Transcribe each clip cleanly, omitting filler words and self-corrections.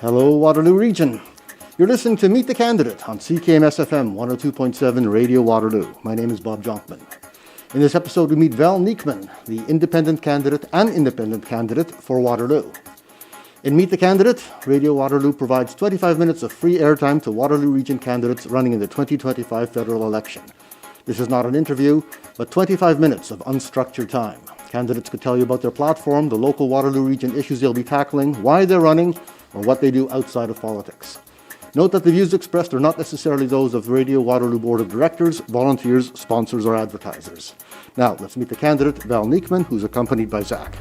Hello, Waterloo Region. You're listening to Meet the Candidate on CKMS-FM 102.7 Radio Waterloo. My name is Bob Jonkman. In this episode, we meet Val Neekman, the independent candidate for Waterloo. In Meet the Candidate, Radio Waterloo provides 25 minutes of free airtime to Waterloo Region candidates running in the 2025 federal election. This is not an interview, but 25 minutes of unstructured time. Candidates could tell you about their platform, the local Waterloo Region issues they'll be tackling, why they're running, or what they do outside of politics. Note that the views expressed are not necessarily those of the Radio Waterloo Board of Directors, volunteers, sponsors, or advertisers. Now, let's meet the candidate, Val Neekman, who's accompanied by Zach.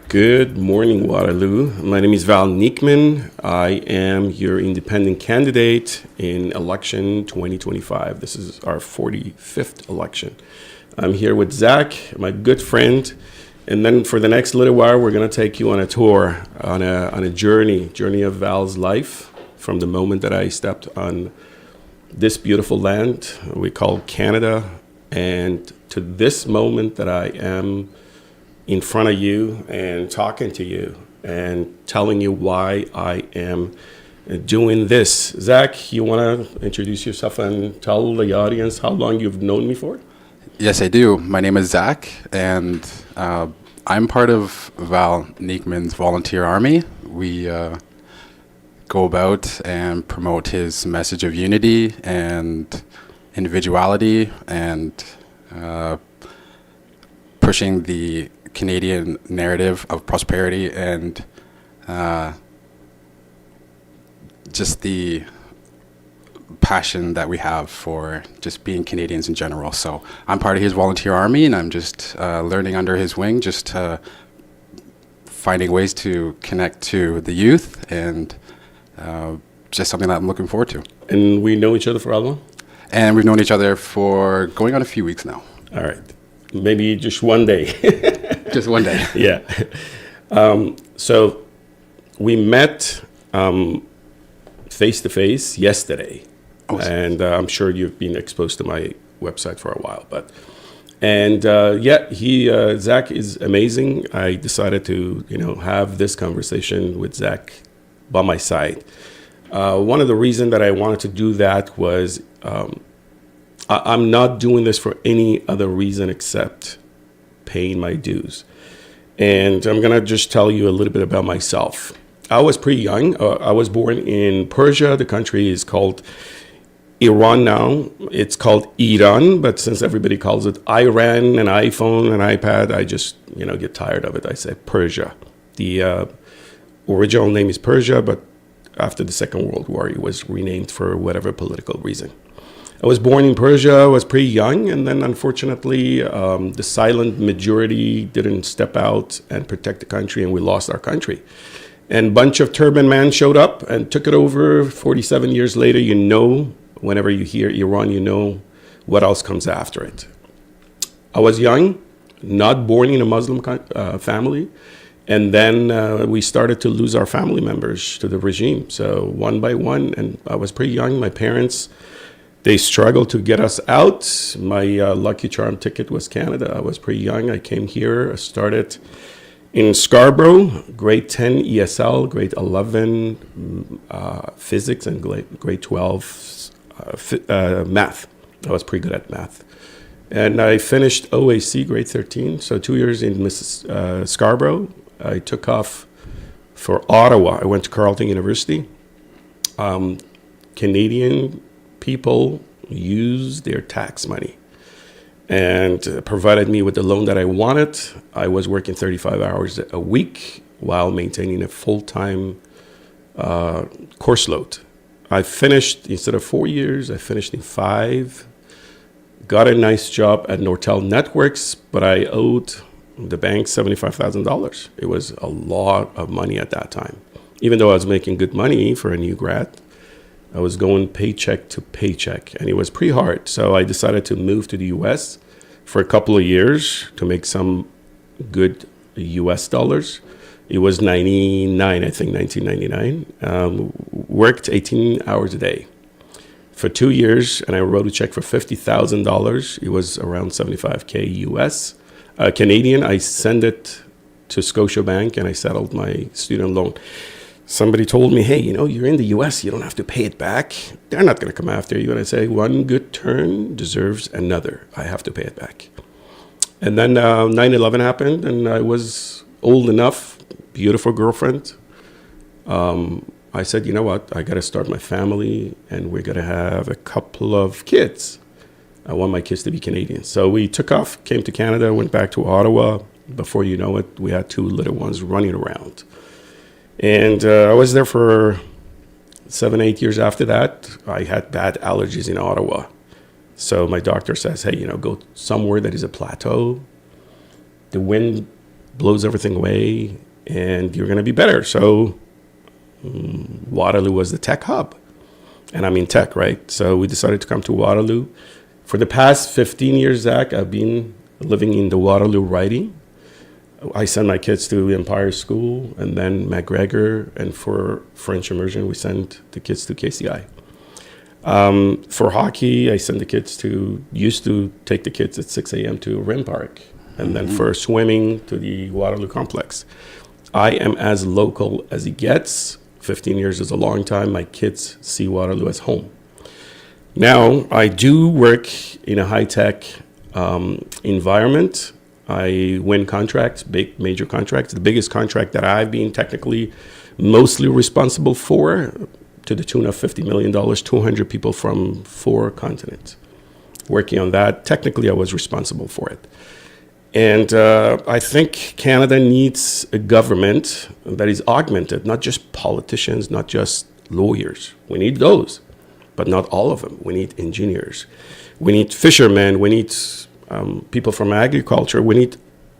Good morning, Waterloo. My name is Val Neekman. I am your independent candidate in election 2025. This is our 45th election. I'm here with Zach, my good friend. And then for the next little while, we're going to take you on a tour, on a journey of Val's life from the moment that I stepped on this beautiful land we call Canada, and to this moment that I am in front of you and talking to you and telling you why I am doing this. Zach, you want to introduce yourself and tell the audience how long you've known me for? Yes, I do. My name is Zach, and I'm part of Val Neekman's volunteer army. We go about and promote his message of unity and individuality and pushing the Canadian narrative of prosperity and just the passion that we have for just being Canadians in general. So I'm part of his volunteer army, and I'm just learning under his wing, just finding ways to connect to the youth, and just something that I'm looking forward to. And we know each other for how long? And we've known each other for going on a few weeks now. All right. Maybe just one day. Just one day. Yeah. So we met face-to-face yesterday. And I'm sure you've been exposed to my website for a while, Zach is amazing. I decided to, have this conversation with Zach by my side. One of the reasons that I wanted to do that was I'm not doing this for any other reason except paying my dues. And I'm gonna just tell you a little bit about myself. I was pretty young. I was born in Persia. The country is called Iran now. It's called Iran, but since everybody calls it Iran and iPhone and iPad, I just, get tired of it. I say Persia. The original name is Persia, but after the Second World War, it was renamed for whatever political reason. I was born in Persia. I was pretty young, and then unfortunately, the silent majority didn't step out and protect the country, and we lost our country. And a bunch of turban men showed up and took it over. 47 years later, whenever you hear Iran, what else comes after it. I was young, not born in a Muslim family, and then we started to lose our family members to the regime. So one by one, and I was pretty young. My parents, they struggled to get us out. My lucky charm ticket was Canada. I was pretty young. I came here. I started in Scarborough, grade 10 ESL, grade 11 physics, and grade 12 math. I was pretty good at math. And I finished OAC grade 13, so 2 years in Scarborough. I took off for Ottawa. I went to Carleton University. Canadian people use their tax money and provided me with the loan that I wanted. I was working 35 hours a week while maintaining a full-time course load. I finished, instead of 4 years, I finished in 5. Got a nice job at Nortel Networks, but I owed the bank $75,000. It was a lot of money at that time. Even though I was making good money for a new grad, I was going paycheck to paycheck, and it was pretty hard. So I decided to move to the U.S. for a couple of years to make some good U.S. dollars. It was 1999. Worked 18 hours a day for 2 years, and I wrote a check for $50,000. It was around 75K US. Canadian. I sent it to Scotiabank, and I settled my student loan. somebody told me, hey, you're in the U.S., you don't have to pay it back. They're not going to come after you. And I say, one good turn deserves another. I have to pay it back. And then 9/11 happened, and I was old enough, beautiful girlfriend. I said, you know what? I got to start my family, and we're going to have a couple of kids. I want my kids to be Canadian. So we took off, came to Canada, went back to Ottawa. Before you know it, we had 2 little ones running around. And I was there for 7-8 years after that. I had bad allergies in Ottawa. So my doctor says, hey, go somewhere that is a plateau. The wind blows everything away, and you're going to be better. So Waterloo was the tech hub. And I'm in tech, right? So we decided to come to Waterloo. For the past 15 years, Zach, I've been living in the Waterloo riding. I send my kids to Empire School and then McGregor. And for French immersion, we send the kids to KCI. For hockey, I used to take the kids at 6 a.m. to Rim Park. And then for swimming to the Waterloo complex. I am as local as it gets. 15 years is a long time. My kids see Waterloo as home. Now, I do work in a high-tech environment. I win contracts, big major contracts. The biggest contract that I've been technically mostly responsible for, to the tune of $50 million, 200 people from 4 continents working on that. Technically, I was responsible for it. And I think Canada needs a government that is augmented, not just politicians, not just lawyers. We need those, but not all of them. We need engineers. We need fishermen. We need people from agriculture. We need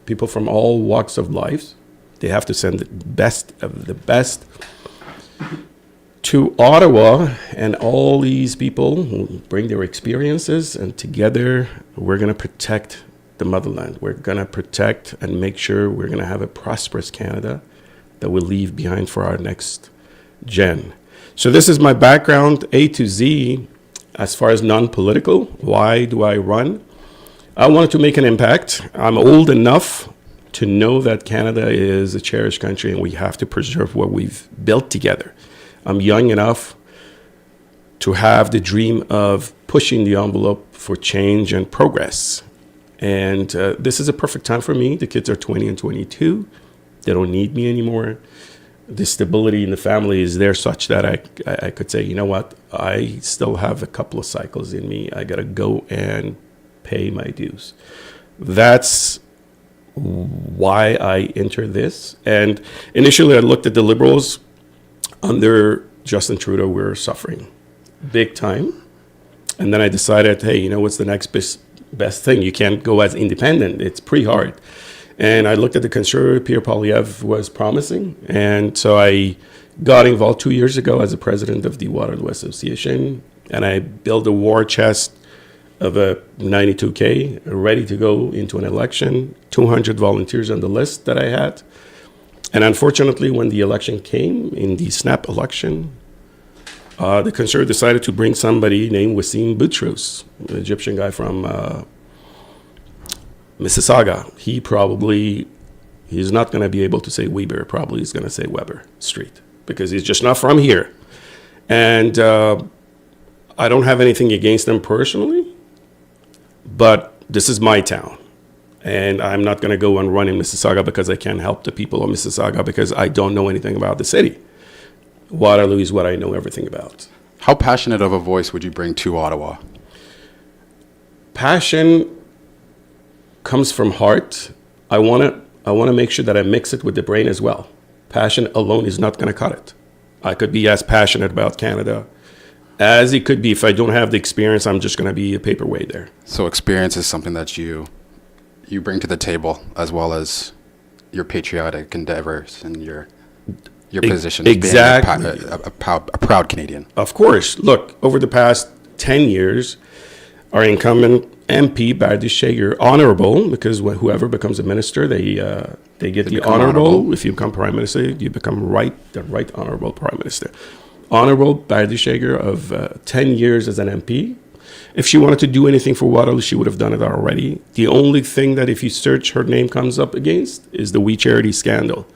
people from all walks of life. They have to send the best of the best to Ottawa, and all these people will bring their experiences, and together we're going to protect the motherland. We're going to protect and make sure we're going to have a prosperous Canada that we'll leave behind for our next gen. So this is my background, A to Z, as far as non-political. Why do I run? I wanted to make an impact. I'm old enough to know that Canada is a cherished country and we have to preserve what we've built together. I'm young enough to have the dream of pushing the envelope for change and progress. And this is a perfect time for me. The kids are 20 and 22. They don't need me anymore. The stability in the family is there such that I could say, you know what? I still have a couple of cycles in me. I got to go and pay my dues. That's why I entered this. And initially, I looked at the Liberals. Under Justin Trudeau, we're suffering big time. And then I decided, hey, what's the next best thing? You can't go as independent. It's pretty hard. And I looked at the Conservative. Pierre Poilievre was promising. And so I got involved 2 years ago as the president of the Waterloo Association. And I built a war chest of a 92K ready to go into an election, 200 volunteers on the list that I had. And unfortunately, when the election came, in the snap election, the Conservative decided to bring somebody named Wasim Boutros, an Egyptian guy from Mississauga. He's not going to be able to say Weber. Probably he's going to say Weber Street because he's just not from here. And I don't have anything against him personally, but this is my town. And I'm not going to go and run in Mississauga because I can't help the people of Mississauga because I don't know anything about the city. Waterloo is what I know everything about. How passionate of a voice would you bring to Ottawa? Passion comes from heart. I want to make sure that I mix it with the brain as well. Passion alone is not going to cut it. I could be as passionate about Canada as it could be. If I don't have the experience, I'm just going to be a paperweight there. So experience is something that you bring to the table, as well as your patriotic endeavors and your position as being a proud Canadian. Of course. Look, over the past 10 years, our incumbent MP, Bardi Shager, honorable, because whoever becomes a minister, they get the honorable. If you become prime minister, you become the right honorable prime minister. Honorable Bardi Shager of 10 years as an MP. If she wanted to do anything for Waterloo, she would have done it already. The only thing that if you search her name comes up against is the We Charity scandal.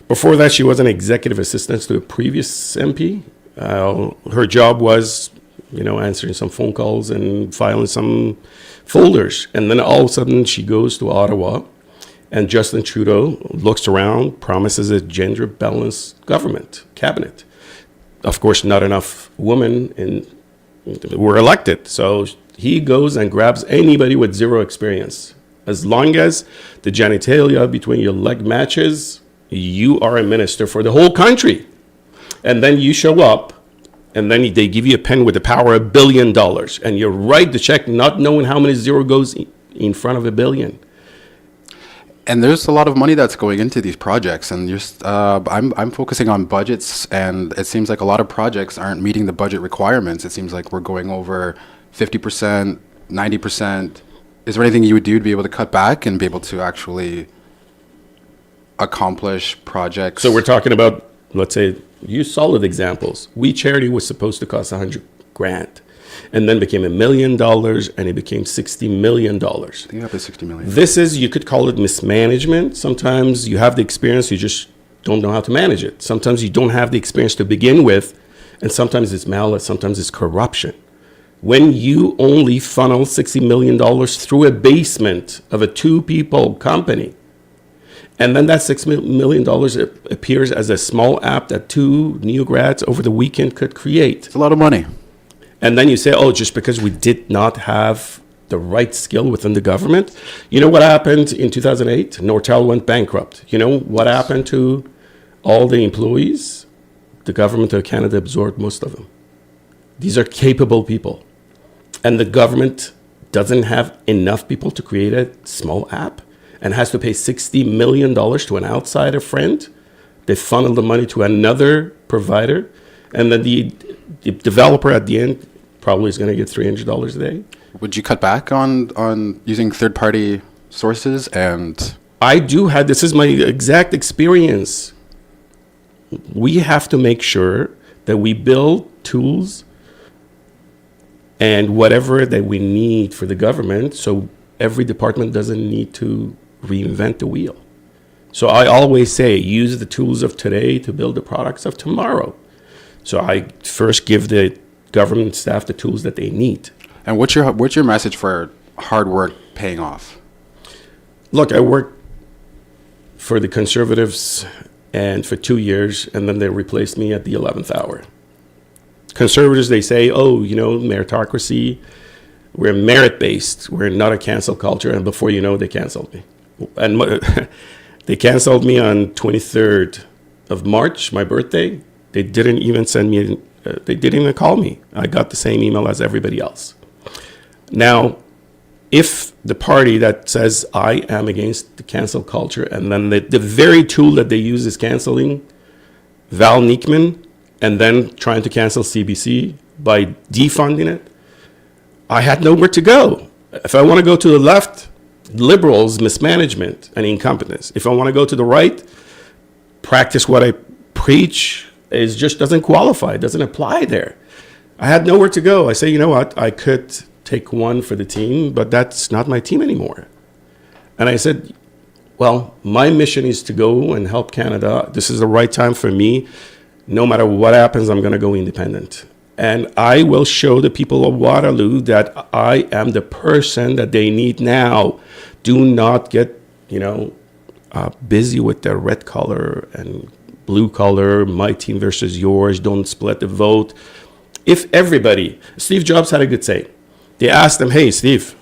Before that, she was an executive assistant to a previous MP. Her job was, answering some phone calls and filing some folders. And then all of a sudden, she goes to Ottawa, and Justin Trudeau looks around, promises a gender-balanced cabinet. Of course, not enough women were elected. So he goes and grabs anybody with zero experience. As long as the genitalia between your leg matches, you are a minister for the whole country. And then you show up, and then they give you a pen with the power of $1 billion. And you write the check not knowing how many zero goes in front of $1 billion. And there's a lot of money that's going into these projects, and just I'm focusing on budgets, and it seems like a lot of projects aren't meeting the budget requirements. It seems like we're going over 50%, 90%. Is there anything you would do to be able to cut back and be able to actually accomplish projects? So we're talking about, let's say, use solid examples. We Charity was supposed to cost $100,000. And then became $1 million, and it became $60 million. I think up to $60 million. This is, you could call it mismanagement. Sometimes you have the experience, you just don't know how to manage it. Sometimes you don't have the experience to begin with, and sometimes it's malice, sometimes it's corruption. When you only funnel $60 million through a basement of a 2-people company, and then that $6 million appears as a small app that 2 new grads over the weekend could create. It's a lot of money. And then you say, just because we did not have the right skill within the government. You know what happened in 2008? Nortel went bankrupt. You know what happened to all the employees? The government of Canada absorbed most of them. These are capable people. And the government doesn't have enough people to create a small app and has to pay $60 million to an outsider friend. They funnel the money to another provider. And then the developer at the end probably is going to get $300 a day. Would you cut back on using third-party sources? And I do have, this is my exact experience. We have to make sure that we build tools and whatever that we need for the government so every department doesn't need to reinvent the wheel. So I always say, use the tools of today to build the products of tomorrow. So I first give the government staff the tools that they need. And what's your message for hard work paying off? Look, I worked for the Conservatives and for 2 years, and then they replaced me at the 11th hour. Conservatives, they say, meritocracy, we're merit-based, we're not a cancel culture, and before you know, they canceled me. And they canceled me on 23rd of March, my birthday. They didn't even send me, they didn't even call me. I got the same email as everybody else. Now, if the party that says I am against the cancel culture, and then the very tool that they use is canceling Val Neekman, and then trying to cancel CBC by defunding it, I had nowhere to go. If I want to go to the left, liberals, mismanagement and incompetence. If I want to go to the right, practice what I preach, it just doesn't qualify, it doesn't apply there. I had nowhere to go. I say, you know what, I could take one for the team, but that's not my team anymore. And I said, well, my mission is to go and help Canada. This is the right time for me. No matter what happens, I'm going to go independent. And I will show the people of Waterloo that I am the person that they need now. Do not get, busy with their red color and blue color, my team versus yours, don't split the vote. If everybody, Steve Jobs had a good saying. They asked him, hey, Steve,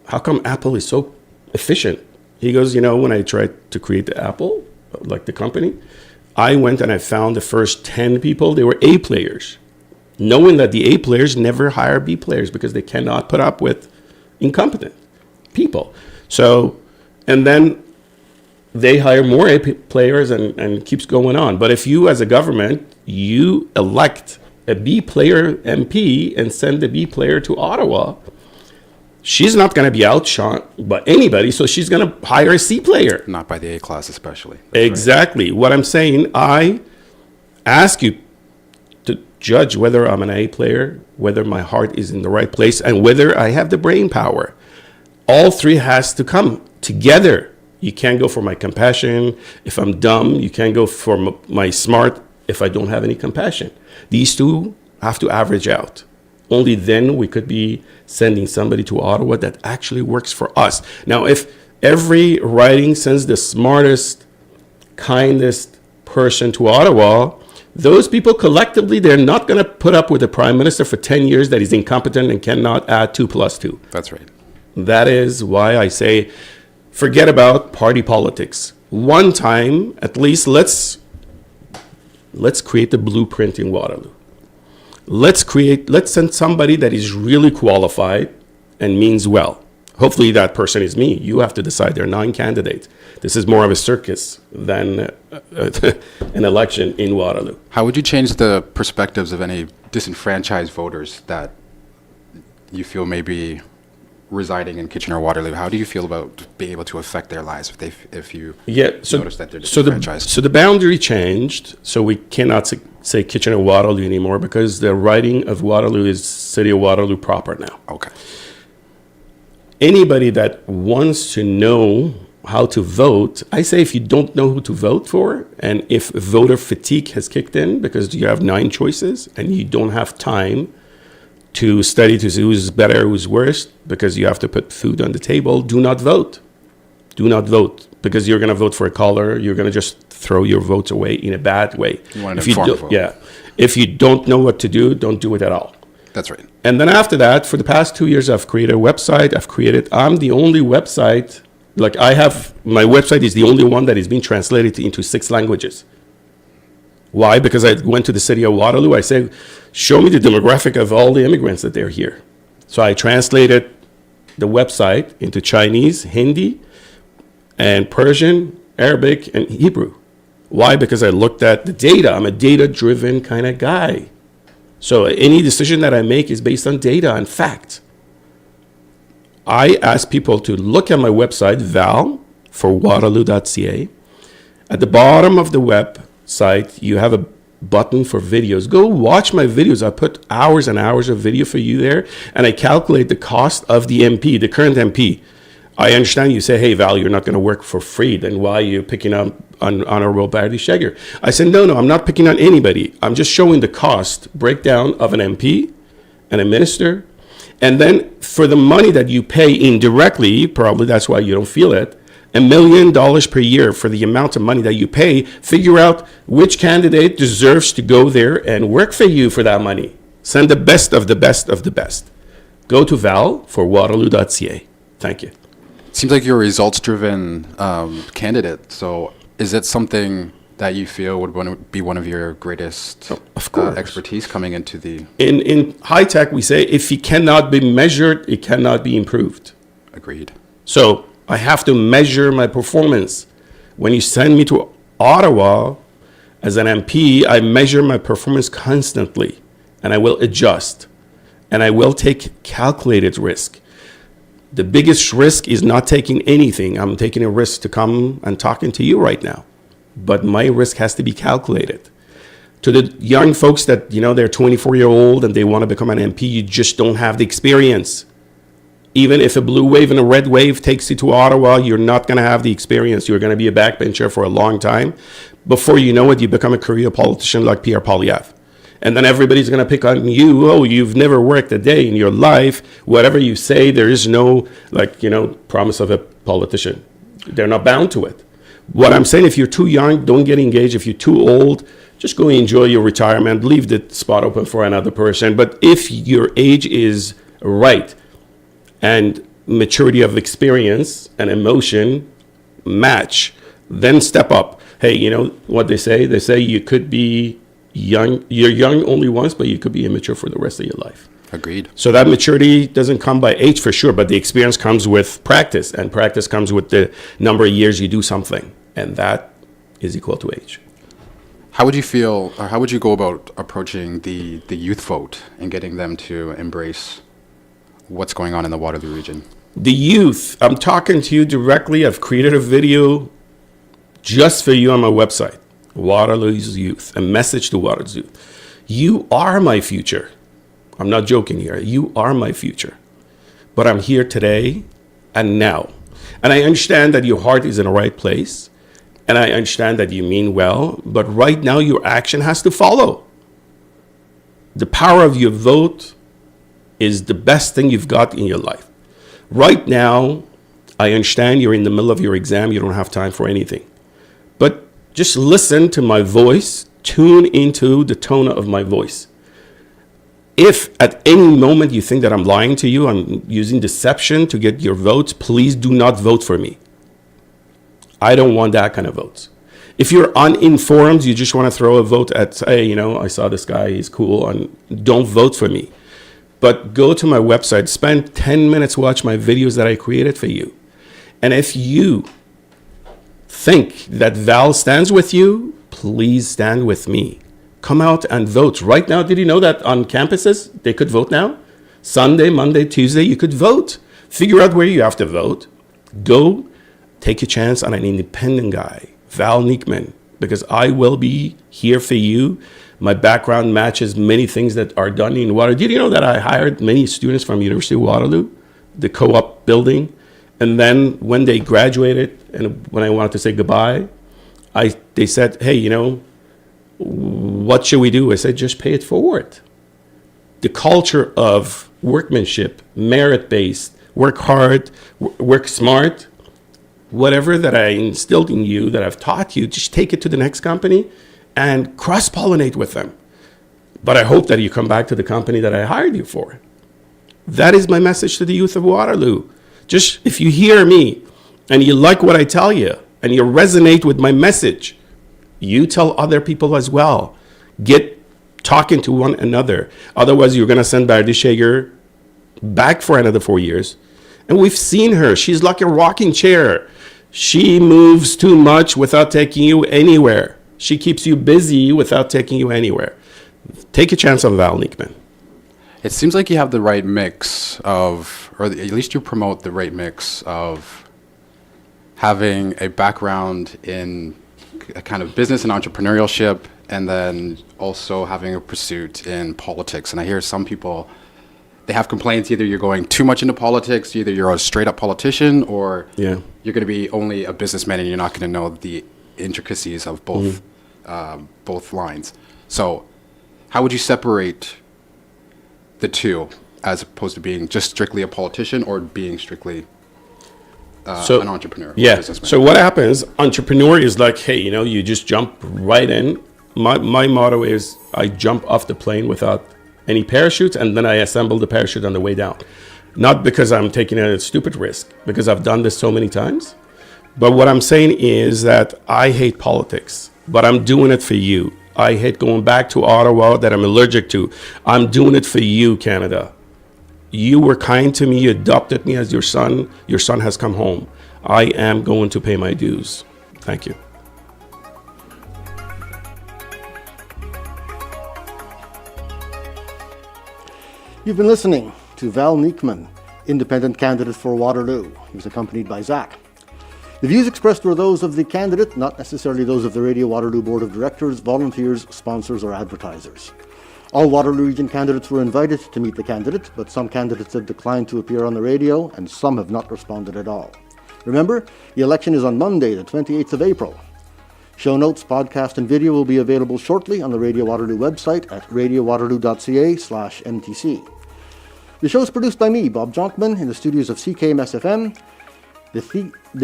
how come Apple is so efficient? He goes, when I tried to create the Apple, like the company, I went and I found the first 10 people, they were A players, knowing that the A players never hire B players because they cannot put up with incompetent people. So, and then they hire more A players and keeps going on. But if you as a government, you elect a B player MP and send the B player to Ottawa, she's not going to be outshone by anybody, so she's going to hire a C player. Not by the A class especially. That's exactly. Right. What I'm saying, I ask you to judge whether I'm an A player, whether my heart is in the right place, and whether I have the brain power. All three has to come together. You can't go for my compassion if I'm dumb. You can't go for my smart if I don't have any compassion. These two have to average out. Only then we could be sending somebody to Ottawa that actually works for us. Now, if every riding sends the smartest, kindest person to Ottawa, those people collectively, they're not going to put up with the prime minister for 10 years that is incompetent and cannot add 2 + 2. That's right. That is why I say, forget about party politics. One time, at least, let's create the blueprint in Waterloo. Let's send somebody that is really qualified and means well. Hopefully that person is me. You have to decide. There are 9 candidates. This is more of a circus than an election in Waterloo. How would you change the perspectives of any disenfranchised voters that you feel may be residing in Kitchener-Waterloo? How do you feel about being able to affect their lives if you notice that they're disenfranchised? So the boundary changed. So we cannot say Kitchener-Waterloo anymore because the riding of Waterloo is City of Waterloo proper now. Okay. Anybody that wants to know how to vote, I say if you don't know who to vote for, and if voter fatigue has kicked in because you have 9 choices and you don't have time to study to see who's better, who's worse, because you have to put food on the table, do not vote. Do not vote because you're going to vote for a color. You're going to just throw your votes away in a bad way. You want an informed vote. Yeah. If you don't know what to do, don't do it at all. That's right. And then after that, for the past 2 years, I've created a website. I'm the only website, my website is the only one that is being translated into 6 languages. Why? Because I went to the city of Waterloo. I said, show me the demographic of all the immigrants that they're here. So I translated the website into Chinese, Hindi, and Persian, Arabic, and Hebrew. Why? Because I looked at the data. I'm a data-driven kind of guy. So any decision that I make is based on data and fact. I ask people to look at my website, Val, for waterloo.ca. At the bottom of the website, you have a button for videos. Go watch my videos. I put hours and hours of video for you there, and I calculate the cost of the MP, the current MP. I understand you say, hey, Val, you're not going to work for free. Then why are you picking up on Honorable Barry Shager? I said, no, I'm not picking on anybody. I'm just showing the cost breakdown of an MP and a minister. And then for the money that you pay indirectly, probably that's why you don't feel it, $1 million per year for the amount of money that you pay, figure out which candidate deserves to go there and work for you for that money. Send the best of the best of the best. Go to Val for waterloo.ca. Thank you. Seems like you're a results-driven candidate. So is it something that you feel would be one of your greatest expertise coming into the... In high tech, we say if it cannot be measured, it cannot be improved. Agreed. So I have to measure my performance. When you send me to Ottawa as an MP, I measure my performance constantly, and I will adjust, and I will take calculated risk. The biggest risk is not taking anything. I'm taking a risk to come and talking to you right now. But my risk has to be calculated. To the young folks that, they're 24-year-old and they want to become an MP, you just don't have the experience. Even if a blue wave and a red wave takes you to Ottawa, you're not going to have the experience. You're going to be a backbencher for a long time. Before you know it, you become a career politician like Pierre Poilievre. And then everybody's going to pick on you. Oh, you've never worked a day in your life. Whatever you say, there is no, promise of a politician. They're not bound to it. What I'm saying, if you're too young, don't get engaged. If you're too old, just go enjoy your retirement. Leave the spot open for another person. But if your age is right and maturity of experience and emotion match, then step up. Hey, you know what they say? They say you could be young. You're young only once, but you could be immature for the rest of your life. Agreed. So that maturity doesn't come by age for sure, but the experience comes with practice, and practice comes with the number of years you do something, and that is equal to age. How would you feel, or how would you go about approaching the youth vote and getting them to embrace what's going on in the Waterloo region? The youth, I'm talking to you directly. I've created a video just for you on my website, Waterloo's Youth, a message to Waterloo's youth. You are my future. I'm not joking here. You are my future. But I'm here today and now. And I understand that your heart is in the right place. And I understand that you mean well. But right now, your action has to follow. The power of your vote is the best thing you've got in your life. Right now, I understand you're in the middle of your exam. You don't have time for anything. But just listen to my voice. Tune into the tone of my voice. If at any moment you think that I'm lying to you, I'm using deception to get your votes, please do not vote for me. I don't want that kind of votes. If you're uninformed, you just want to throw a vote at, hey, I saw this guy, he's cool, and don't vote for me. But go to my website, spend 10 minutes, watch my videos that I created for you. And if you think that Val stands with you, please stand with me. Come out and vote. Right now, did you know that on campuses, they could vote now? Sunday, Monday, Tuesday, you could vote. Figure out where you have to vote. Go take a chance on an independent guy, Val Neekman, because I will be here for you. My background matches many things that are done in Waterloo. Did you know that I hired many students from University of Waterloo, the co-op building? And then when they graduated and when I wanted to say goodbye, they said, hey, what should we do? I said, just pay it forward. The culture of workmanship, merit-based, work hard, work smart, whatever that I instilled in you, that I've taught you, just take it to the next company and cross-pollinate with them. But I hope that you come back to the company that I hired you for. That is my message to the youth of Waterloo. Just if you hear me and you like what I tell you and you resonate with my message, you tell other people as well. Get talking to one another. Otherwise, you're going to send Bardishager back for another 4 years. And we've seen her. She's like a rocking chair. She moves too much without taking you anywhere. She keeps you busy without taking you anywhere. Take a chance on Val Neekman. It seems like you have the right mix of, or at least you promote the right mix of having a background in a kind of business and entrepreneurship, and then also having a pursuit in politics. And I hear some people, they have complaints, either you're going too much into politics, either you're a straight up politician, or you're going to be only a businessman and you're not going to know the intricacies of both, both lines. So how would you separate the two as opposed to being just strictly a politician or being strictly an entrepreneur? Yeah. So what happens, entrepreneur is like, hey, you just jump right in. My motto is I jump off the plane without any parachute, and then I assemble the parachute on the way down. Not because I'm taking a stupid risk, because I've done this so many times. But what I'm saying is that I hate politics, but I'm doing it for you. I hate going back to Ottawa that I'm allergic to. I'm doing it for you, Canada. You were kind to me. You adopted me as your son. Your son has come home. I am going to pay my dues. Thank you. You've been listening to Val Neekman, independent candidate for Waterloo. He was accompanied by Zach. The views expressed were those of the candidate, not necessarily those of the Radio Waterloo Board of Directors, volunteers, sponsors, or advertisers. All Waterloo Region candidates were invited to meet the candidate, but some candidates have declined to appear on the radio, and some have not responded at all. Remember, the election is on Monday, the 28th of April. Show notes, podcast, and video will be available shortly on the Radio Waterloo website at radiowaterloo.ca/MTC. The show is produced by me, Bob Jonkman, in the studios of CKMS-FM. The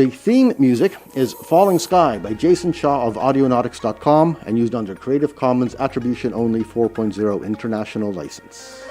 theme music is Falling Sky by Jason Shaw of Audionautics.com and used under Creative Commons Attribution Only 4.0 International License.